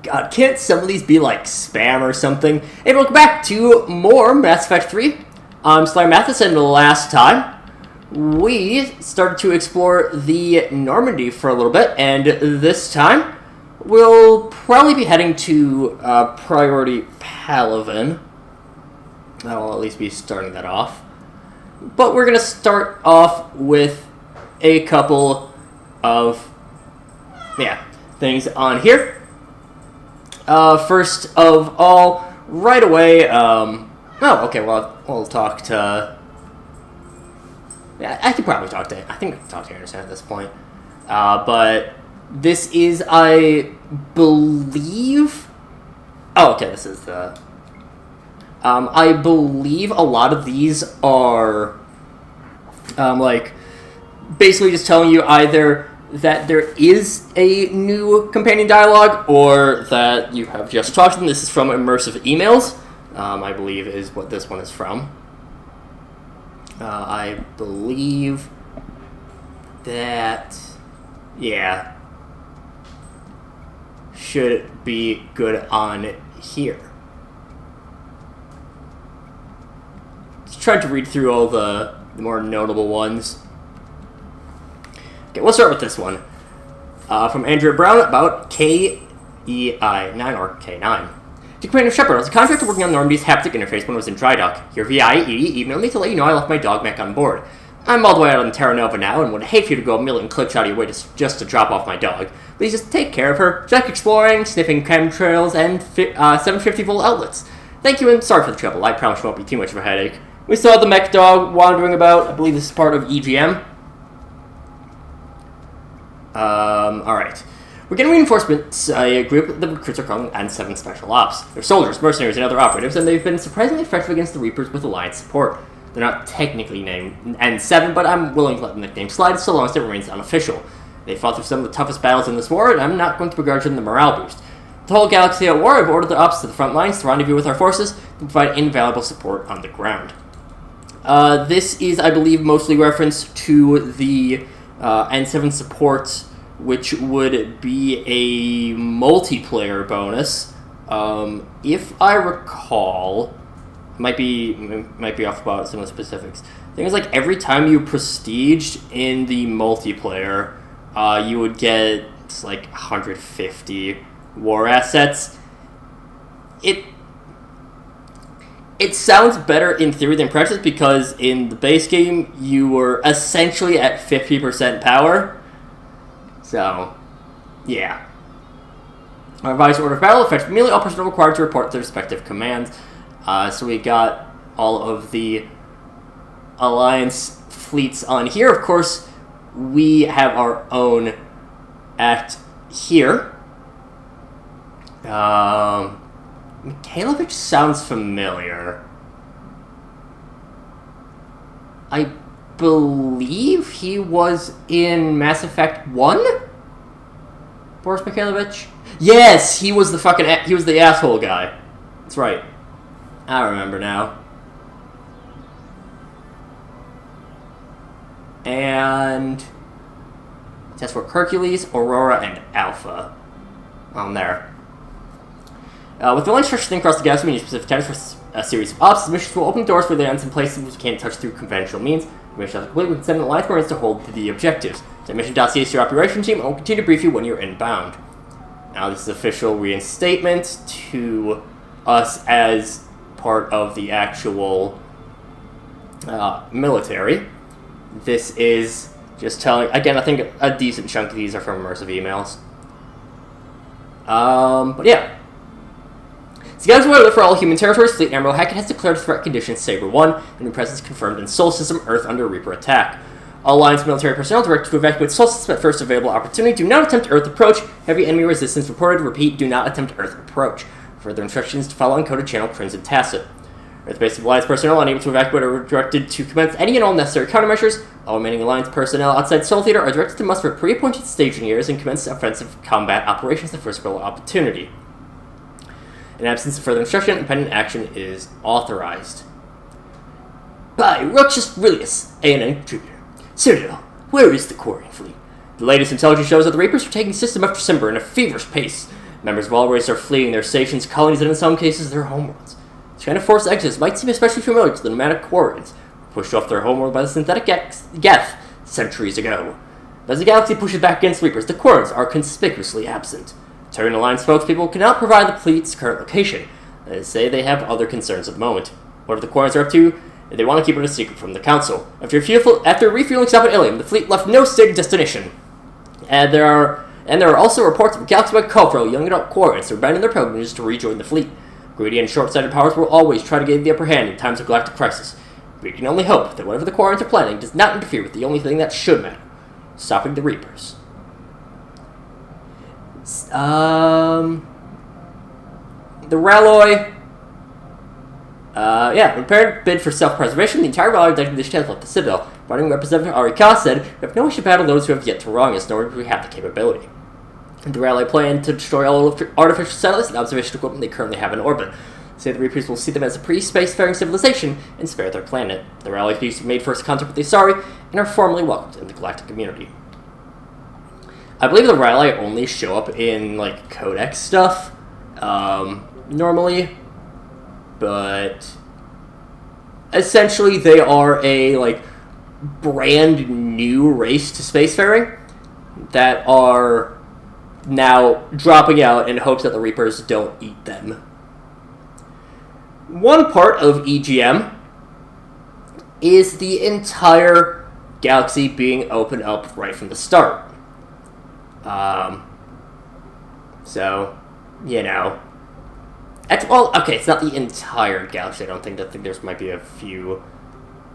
God, can't some of these be like spam or something? Hey, welcome back to more Mass Effect 3. I'm SlayerMathis, and last time we started to explore the Normandy for a little bit, and this time we'll probably be heading to Priority Palaven. I'll at least be starting that off. But we're going to start off with a couple of things on here. First of all, right away, we'll talk to... Yeah, I think I can talk to Anderson at this point. But this is, I believe... this is the... I believe a lot of these are, basically just telling you either that there is a new companion dialogue or that you have just talked to them. This is from Immersive Emails, I believe is what this one is from. I believe that, should be good on here. Tried to read through all the more notable ones. Okay, we'll start with this one. From Andrea Brown about KEI9 or K9. To Commander Shepard, I was a contractor working on Normandy's haptic interface when I was in dry dock. Your VI emailed me to let you know I left my dog back on board. I'm all the way out on Terra Nova now and would hate for you to go a million clicks out of your way just to drop off my dog. Please just take care of her. Jack exploring, sniffing chemtrails, and 750-volt outlets. Thank you and sorry for the trouble. I promise it won't be too much of a headache. We saw the mech dog wandering about. I believe this is part of EGM. Alright. We're getting reinforcements, a group the recruits are calling N7 Special Ops. They're soldiers, mercenaries, and other operatives, and they've been surprisingly effective against the Reapers with Alliance support. They're not technically named N7, but I'm willing to let the nickname slide so long as it remains unofficial. They fought through some of the toughest battles in this war, and I'm not going to begrudge them the morale boost. The whole galaxy at war have ordered the ops to the front lines to rendezvous with our forces to provide invaluable support on the ground. This is, I believe, mostly reference to the N7 support, which would be a multiplayer bonus. If I recall, might be off about some of the specifics. The thing is, like, every time you prestiged in the multiplayer, you would get like 150 war assets. It sounds better in theory than practice because in the base game, you were essentially at 50% power. So, yeah. Our revised order of battle affects immediately all personnel required to report their respective commands. So we got all of the Alliance fleets on here. Of course, we have our own at here. Mikhailovich sounds familiar. I believe he was in Mass Effect 1? Boris Mikhailovich? Yes, he was the asshole guy. That's right. I remember now. And test work Hercules, Aurora, and Alpha on there. With the line stretching across the galaxy, we need specific times for a series of ops. Missions will open doors for the ends in places which we can't touch through conventional means. The mission is complete. We can send an alliance marines to hold the objectives. Send mission dossiers to your operations team, and we'll continue to brief you when you're inbound. Now, this is official reinstatement to us as part of the actual military. This is just telling... Again, I think a decent chunk of these are from Immersive Emails. But yeah. Together with for all human territories, Fleet Admiral Hackett has declared threat conditions Saber 1, and new presence confirmed in Sol System Earth under Reaper attack. All Alliance military personnel directed to evacuate Sol System at first available opportunity. Do not attempt Earth approach. Heavy enemy resistance reported. Repeat, do not attempt Earth approach. Further instructions to follow encoded channel Crimson Tacit. Earth-based Alliance personnel unable to evacuate are directed to commence any and all necessary countermeasures. All remaining Alliance personnel outside Sol Theater are directed to muster pre-appointed staging areas and commence offensive combat operations at first available opportunity. In absence of further instruction, independent action is authorized. By Roxas Aurelius, A&N Contributor. Citadel, where is the Quarian fleet? The latest intelligence shows that the Reapers are taking System after Simber in a feverish pace. Members of all races are fleeing their stations, colonies, and in some cases their homeworlds. This kind of forced exodus might seem especially familiar to the nomadic Quarians, pushed off their homeworld by the synthetic Geth centuries ago. But as the galaxy pushes back against Reapers, the Quarians are conspicuously absent. Terran Alliance spokespeople cannot provide the fleet's current location. They say they have other concerns at the moment. Whatever the Quarians are up to, they want to keep it a secret from the Council. After refueling stop at Ilium, the fleet left no stated destination. And there are also reports of galaxy-wide call for young adult Quarians to abandon their pilgrimages to rejoin the fleet. Greedy and short-sighted powers will always try to gain the upper hand in times of galactic crisis. We can only hope that whatever the Quarians are planning does not interfere with the only thing that should matter: stopping the Reapers. The Ralloy. Prepared bid for self-preservation. The entire Ralloy expedition has left the Citadel. Running Representative Arika said, "We have no wish to battle those who have yet to wrong us, nor do we have the capability." The Ralloy plan to destroy all artificial satellites and observation equipment they currently have in orbit. Say the Reapers will see them as a pre-space-faring civilization and spare their planet. The Ralloy species made first contact with the Asari and are formally welcomed in the galactic community. I believe the Ralloy only show up in, like, Codex stuff, normally, but essentially they are a, like, brand new race to spacefaring that are now dropping out in hopes that the Reapers don't eat them. One part of EGM is the entire galaxy being opened up right from the start. So, you know. It's not the entire galaxy, I don't think. I think there might be a few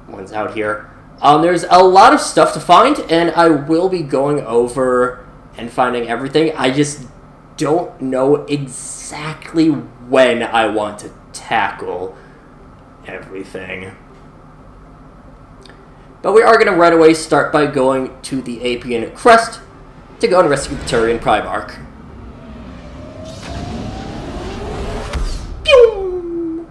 ones out here. There's a lot of stuff to find, and I will be going over and finding everything. I just don't know exactly when I want to tackle everything. But we are going to right away start by going to the Apian Crest to go and rescue the Turian Primarch. Pew!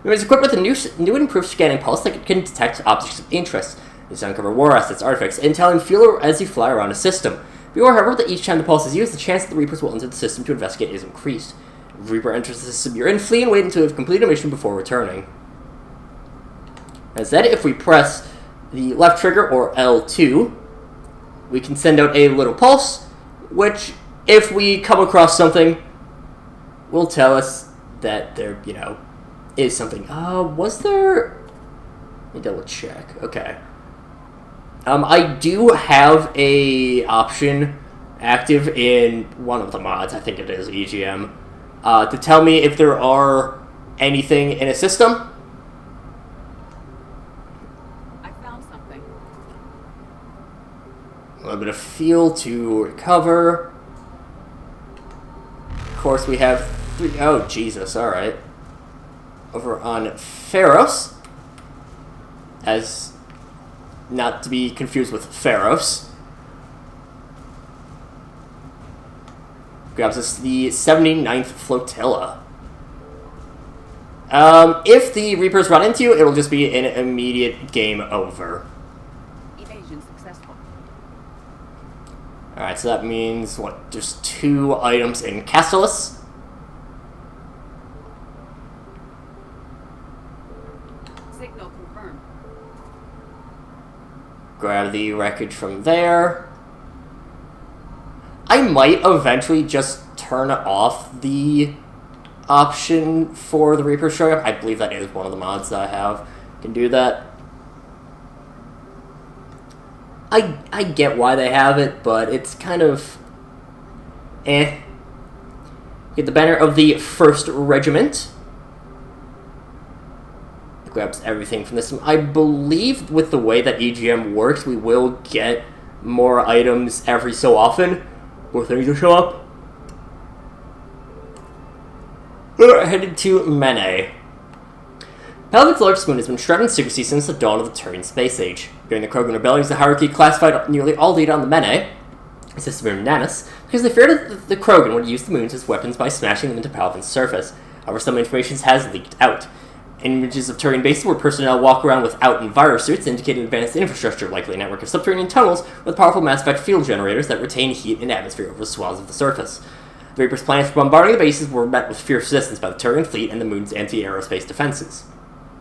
It was equipped with a new and improved scanning pulse that can detect objects of interest. It's uncover war assets, artifacts, intel, and fuel as you fly around a system. Be aware, however, that each time the pulse is used, the chance that the Reapers will enter the system to investigate is increased. If a Reaper enters the system you're in, flee and wait until you have completed a mission before returning. Instead, if we press the left trigger, or L2, we can send out a little pulse, which, if we come across something, will tell us that there, is something. Was there... Let me double check. Okay. I do have a option active in one of the mods, I think it is EGM, to tell me if there are anything in a system. I found something. A little bit of fuel to recover. Of course, we have three... Oh, Jesus, alright. Over on Pharos, as not to be confused with Pharos. Grabs us the 79th Flotilla. If the Reapers run into you, it'll just be an immediate game over. Evasion successful. Alright, so that means, what, just 2 items in Castellus. Signal confirmed. Grab the wreckage from there. I might eventually just turn off the option for the Reaper showing up. I believe that is one of the mods that I have. Can do that. I get why they have it, but it's kind of... Get the banner of the 1st Regiment. It grabs everything from this. I believe with the way that EGM works, we will get more items every so often. More things will show up. We're headed to Mene. Palavid's largest moon has been shrouded in secrecy since the dawn of the Turian space age. During the Krogan rebellions, the hierarchy classified nearly all data on the Mene, a system of Nanus, because they feared that the Krogan would use the moons as weapons by smashing them into Palavid's surface. However, some information has leaked out. Images of Turian bases where personnel walk around without envirosuits indicate advanced infrastructure, likely a network of subterranean tunnels with powerful mass effect field generators that retain heat and atmosphere over swaths of the surface. The Reapers' plans for bombarding the bases were met with fierce resistance by the Turian fleet and the moon's anti-aerospace defenses.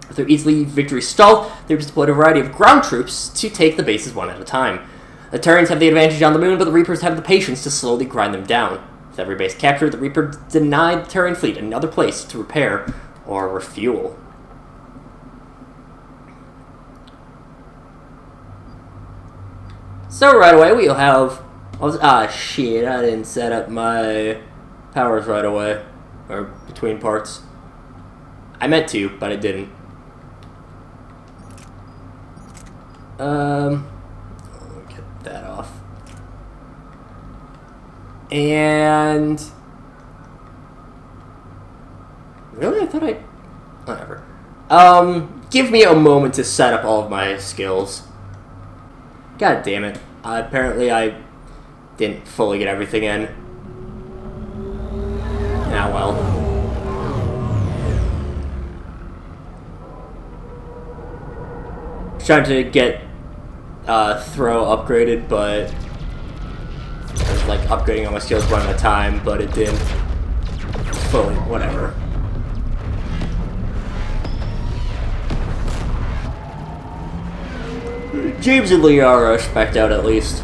With their easily victory stalled, the Reapers deployed a variety of ground troops to take the bases one at a time. The Turians have the advantage on the moon, but the Reapers have the patience to slowly grind them down. With every base captured, the Reapers denied the Turian fleet another place to repair or refuel. So right away we'll have... shit, I didn't set up my powers right away. Or between parts. I meant to, but I didn't. Get that off. And... Really? I thought I... Whatever. Give me a moment to set up all of my skills. God damn it. Apparently I didn't fully get everything in. Ah, well. Trying to get throw upgraded, but I was like upgrading all my skills one at a time, but it didn't fully, whatever. James and Lee are spec'd out at least.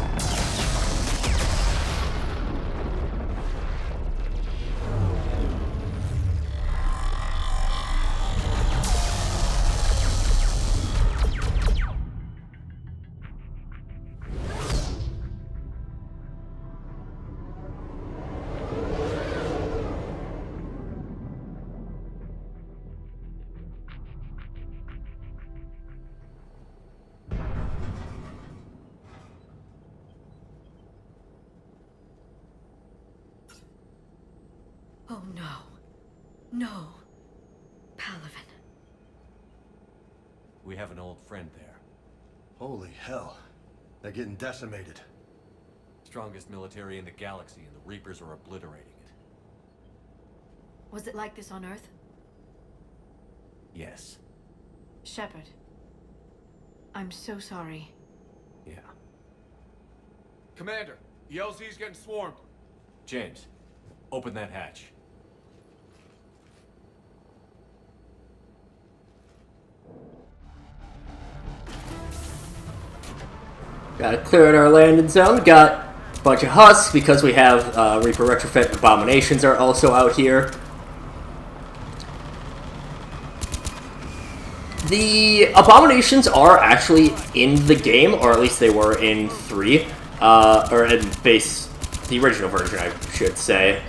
Oh no. No. Palaven. We have an old friend there. Holy hell. They're getting decimated. Strongest military in the galaxy, and the Reapers are obliterating it. Was it like this on Earth? Yes. Shepard. I'm so sorry. Yeah. Commander, the LZ's getting swarmed. James, open that hatch. Gotta clear out our landing zone. Got a bunch of husks because we have Reaper retrofit abominations are also out here. The abominations are actually in the game, or at least they were in 3, or in the original version, I should say,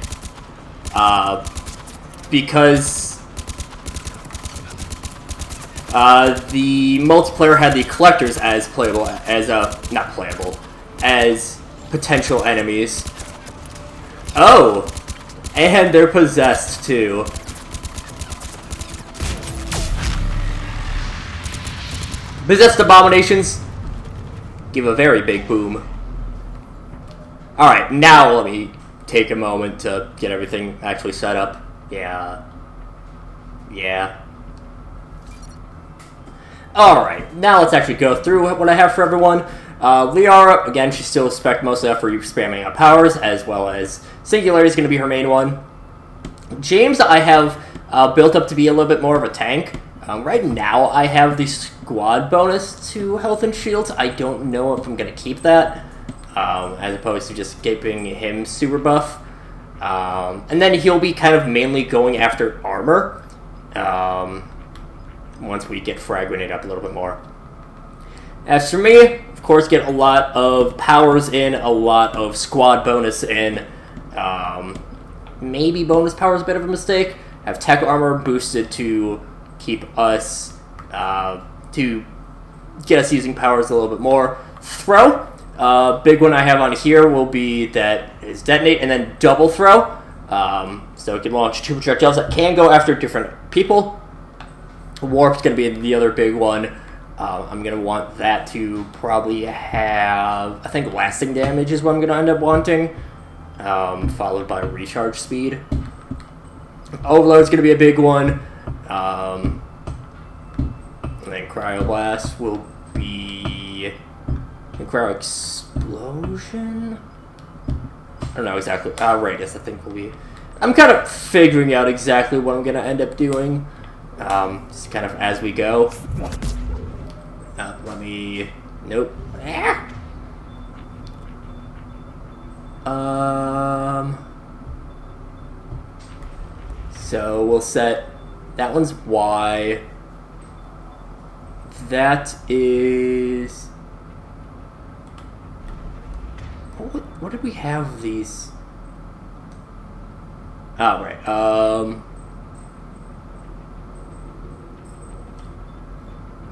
because the multiplayer had the collectors as playable, as not playable, as potential enemies. Oh, and they're possessed too. Possessed abominations give a very big boom. Alright, now let me take a moment to get everything actually set up. Yeah. Alright, now let's actually go through what I have for everyone. Liara, again, she's still spec mostly up for spamming out powers, as well as Singularity is going to be her main one. James, I have built up to be a little bit more of a tank. Right now, I have the squad bonus to health and shields. I don't know if I'm going to keep that, as opposed to just keeping him super buff. And then he'll be kind of mainly going after armor, once we get fragmented up a little bit more. As for me, of course, get a lot of powers in, a lot of squad bonus in. Maybe bonus power is a bit of a mistake. Have tech armor boosted to keep us, to get us using powers a little bit more. Throw, big one I have on here will be that is detonate and then double throw. So it can launch 2 projectiles that can go after different people. Warp's going to be the other big one. I'm going to want that to probably have, I think lasting damage is what I'm going to end up wanting, followed by recharge speed. Overload's going to be a big one. and then Cryoblast will be... And Cryo Explosion? I don't know exactly. Radius, I think, will be... I'm kind of figuring out exactly what I'm going to end up doing. Just kind of as we go. Let me... Nope. So we'll set... That one's Y. That is... What did we have these? Oh, right.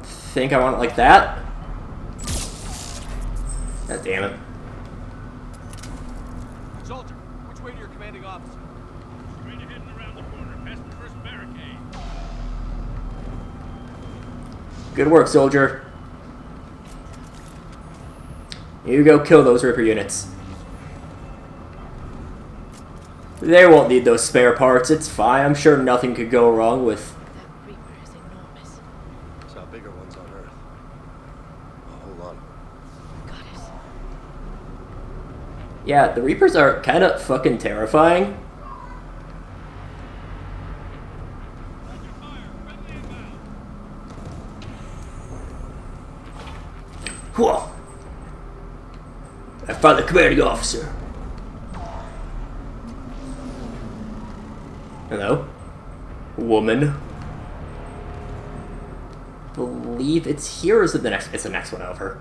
Think I want it like that? God damn it. Soldier, which way to your commanding officer? Straight ahead and around the corner, past the first barricade. Good work, soldier. You go kill those Ripper units. They won't need those spare parts. It's fine. I'm sure nothing could go wrong with... That Reaper is enormous. Saw bigger ones on Earth. A whole lot of them. Got it. Yeah, the Reapers are kind of fucking terrifying. Whoa! I found the commanding officer. Hello? Woman. Believe it's here, or is it the next? It's the next one over.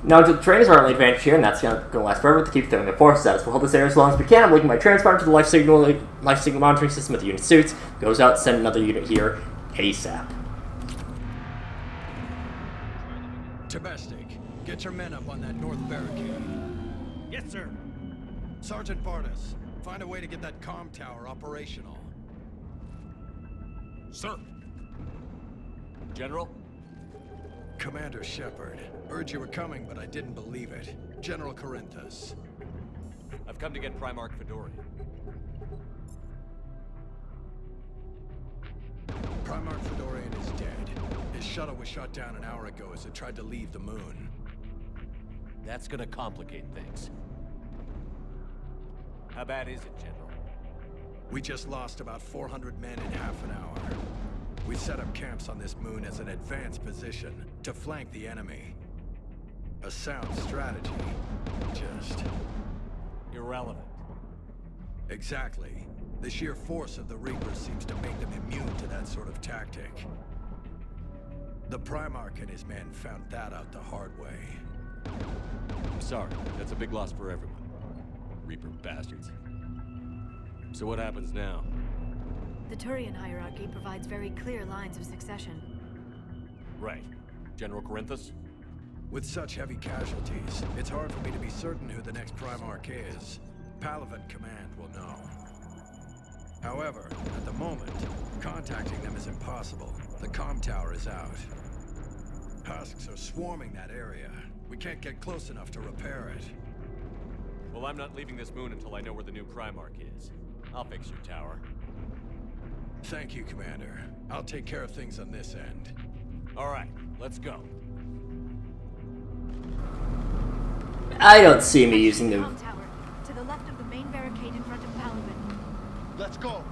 Now, the trainers are only advantage here, and that's going to last forever to keep throwing the force status. We'll hold this area as long as we can. I'm linking my transponder to the life signal monitoring system with the unit suits. Goes out, send another unit here ASAP. Tabastic, get your men up on that north barricade. Yes, sir. Sergeant Barnes, find a way to get that comm tower operational. Sir. General? Commander Shepard, heard you were coming, but I didn't believe it. General Corinthus. I've come to get Primarch Fedorian. Primarch Fedorian is dead. His shuttle was shot down an hour ago as it tried to leave the moon. That's gonna complicate things. How bad is it, General? We just lost about 400 men in half an hour. We set up camps on this moon as an advanced position to flank the enemy. A sound strategy. Just... Irrelevant. Exactly. The sheer force of the Reapers seems to make them immune to that sort of tactic. The Primarch and his men found that out the hard way. I'm sorry, that's a big loss for everyone. Reaper bastards. So what happens now? The Turian hierarchy provides very clear lines of succession. Right. General Corinthus? With such heavy casualties, it's hard for me to be certain who the next Primarch is. Palaven Command will know. However, at the moment, contacting them is impossible. The comm tower is out. Husks are swarming that area. We can't get close enough to repair it. Well, I'm not leaving this moon until I know where the new Primarch is. I'll fix your tower. Thank you, Commander. I'll take care of things on this end. All right, let's go. I don't see me using the... Comm tower, to the left of the main barricade in front of Palaven. Let's go.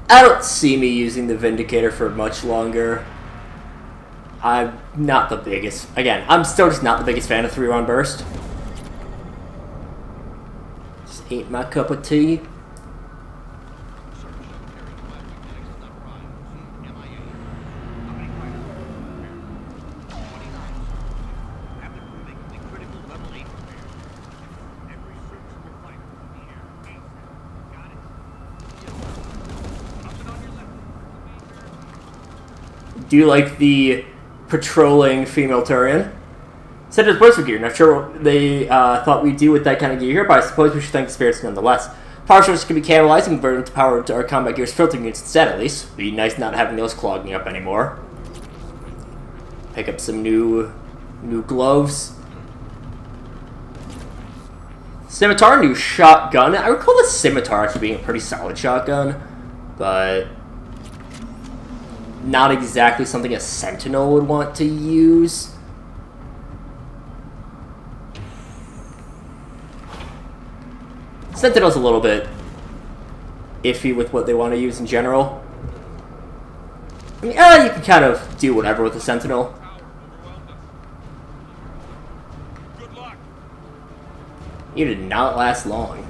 I don't see me using the Vindicator for much longer. I'm not the biggest... Again, I'm still just not the biggest fan of 3-round burst. Just ain't my cup of tea. Do you like the patrolling female Turian? Said it's explosive gear. Not sure what they thought we'd do with that kind of gear here, but I suppose we should thank the spirits nonetheless. Power sources can be catalyzed and converted into power to our combat gear's filtering units instead, at least. Be nice not having those clogging up anymore. Pick up some new gloves. Scimitar, new shotgun. I recall the Scimitar actually being a pretty solid shotgun, but... not exactly something a Sentinel would want to use. Sentinel's a little bit iffy with what they want to use in general. I mean, you can kind of do whatever with the Sentinel. Good luck. You did not last long.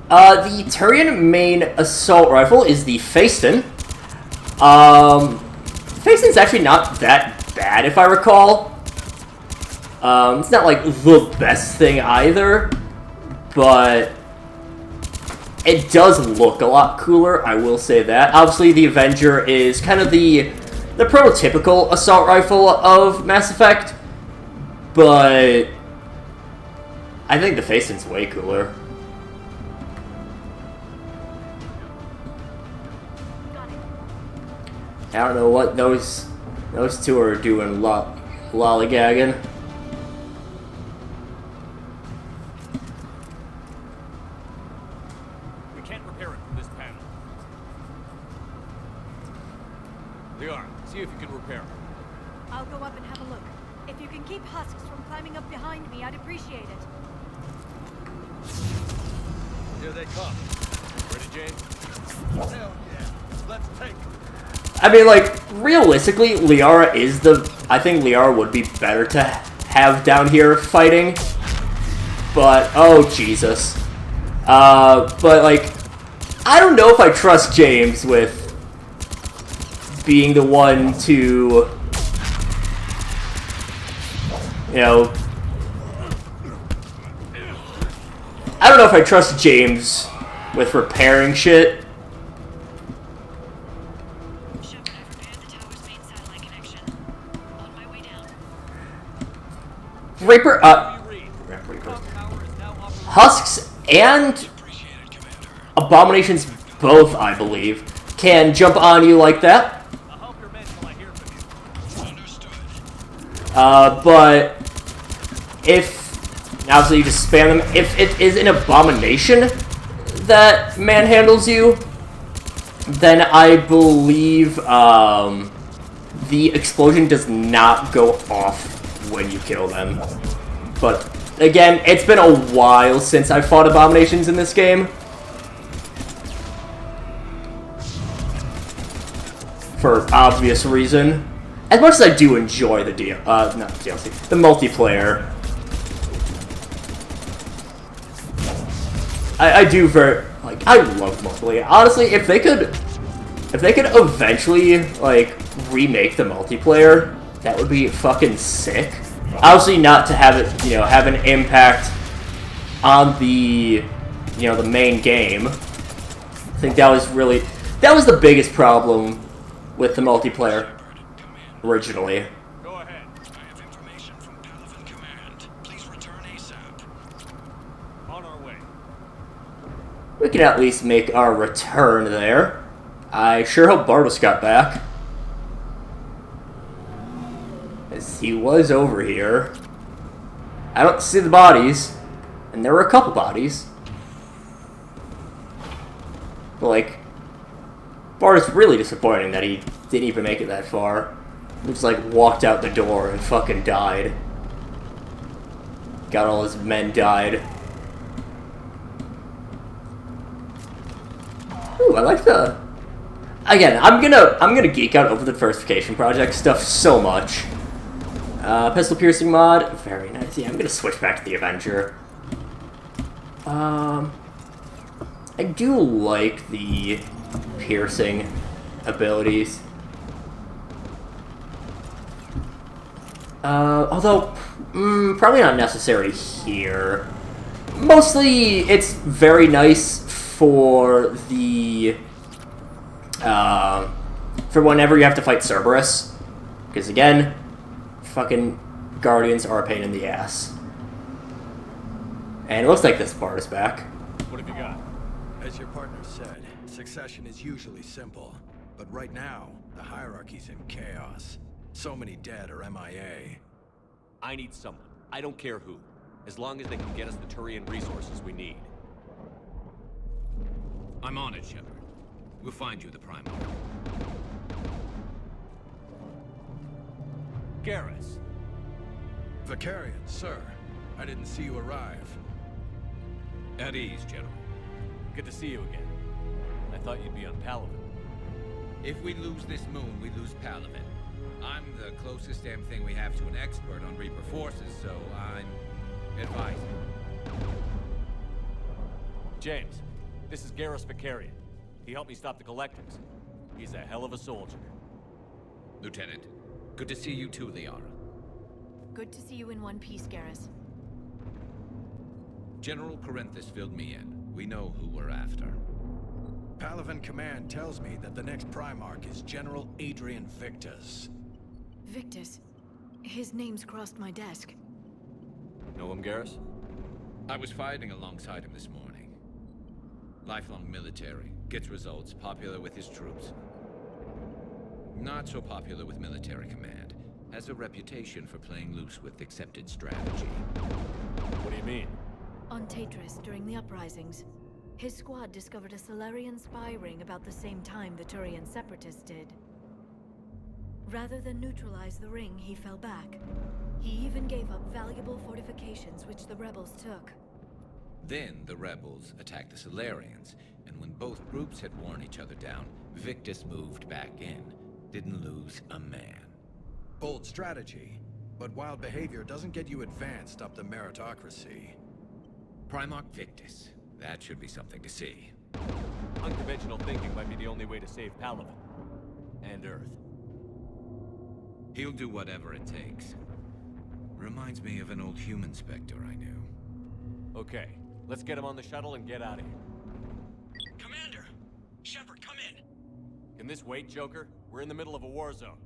The Turian main assault rifle is the Faiston. Faiston's actually not that bad, if I recall. It's not like the best thing either, but it does look a lot cooler, I will say that. Obviously, the Avenger is kind of the prototypical assault rifle of Mass Effect, but I think the Faiston's way cooler. I don't know what those two are doing lollygagging. We can't repair it from this panel. Liara, see if you can repair it. I'll go up and have a look. If you can keep husks from climbing up behind me, I'd appreciate it. Here they come. Ready, James? Hell yeah. Let's take them. I mean, like, realistically, Liara is I think Liara would be better to have down here fighting. But, oh, Jesus. But, like, I don't know if I trust James with being the one to, you know, I don't know if I trust James with repairing shit. Reaper, Husks and Abominations both, I believe, can jump on you like that. But if, obviously you just spam them, if it is an Abomination that manhandles you, then I believe the explosion does not go off when you kill them. But again, it's been a while since I fought Abominations in this game. For obvious reason. As much as I do enjoy the not DLC, the multiplayer. I do I love multiplayer. Honestly, if they could eventually, like, remake the multiplayer, that would be fucking sick. Obviously not to have it, you know, have an impact on the, you know, the main game. I think that was the biggest problem with the multiplayer originally. Go ahead. I have information from Palaven Command. Please return ASAP. On our way. We can at least make our return there. I sure hope Bartos got back. As he was over here. I don't see the bodies. And there were a couple bodies. But, like, Bartos really disappointing that he didn't even make it that far. He just, like, walked out the door and fucking died. Got all his men died. Ooh, I like the... Again, I'm gonna geek out over the Diversification Project stuff so much. Pistol piercing mod, very nice. Yeah, I'm gonna switch back to the Avenger. I do like the piercing abilities. Although, probably not necessary here. Mostly, it's very nice for the, for whenever you have to fight Cerberus. Because again, fucking Guardians are a pain in the ass. And it looks like this part is back. What have you got? As your partner said, succession is usually simple. But right now, the hierarchy's in chaos. So many dead or MIA. I need someone. I don't care who. As long as they can get us the Turian resources we need. I'm on it, Shepard. We'll find you the Primarch. Garrus. Vicarian, sir. I didn't see you arrive. At ease, General. Good to see you again. I thought you'd be on Palaven. If we lose this moon, we lose Palaven. I'm the closest damn thing we have to an expert on Reaper forces, so I'm advising. James, this is Garrus Vicarian. He helped me stop the Collectors. He's a hell of a soldier. Lieutenant, good to see you too, Liara. Good to see you in one piece, Garrus. General Corinthus filled me in. We know who we're after. Palaven Command tells me that the next Primarch is General Adrian Victus. Victus. His name's crossed my desk. Know him, Garrus? I was fighting alongside him this morning. Lifelong military, gets results, popular with his troops. Not so popular with military command. Has a reputation for playing loose with accepted strategy. What do you mean? On Tatris, during the uprisings, his squad discovered a Salarian spy ring about the same time the Turian separatists did. Rather than neutralize the ring, he fell back. He even gave up valuable fortifications which the rebels took. Then the rebels attacked the Salarians, and when both groups had worn each other down, Victus moved back in. Didn't lose a man. Bold strategy, but wild behavior doesn't get you advanced up the meritocracy. Primarch Victus. That should be something to see. Unconventional thinking might be the only way to save Palaven. And Earth. He'll do whatever it takes. Reminds me of an old human Spectre I knew. Okay, let's get him on the shuttle and get out of here. Commander! Shepard, come in! Can this wait, Joker? We're in the middle of a war zone.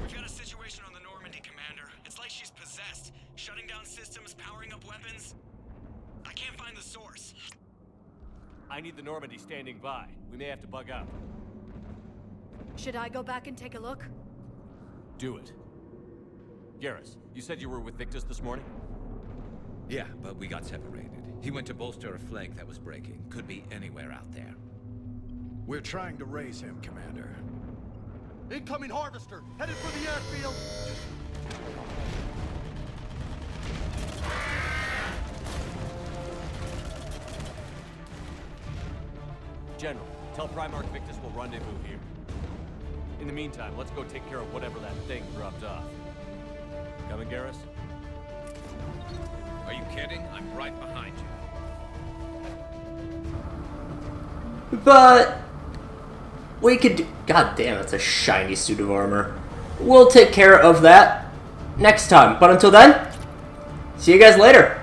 We've got a situation on the Normandy, Commander. It's like she's possessed. Shutting down systems, powering up weapons. I can't find the source. I need the Normandy standing by. We may have to bug out. Should I go back and take a look? Do it. Garrus, you said you were with Victus this morning? Yeah, but we got separated. He went to bolster a flank that was breaking. Could be anywhere out there. We're trying to raise him, Commander. Incoming harvester! Headed for the airfield! General, tell Primarch Victus we'll rendezvous here. In the meantime, let's go take care of whatever that thing dropped off. Coming, Garrus? Are you kidding? I'm right behind you. But we could do... God damn, it's a shiny suit of armor. We'll take care of that next time. But until then, see you guys later.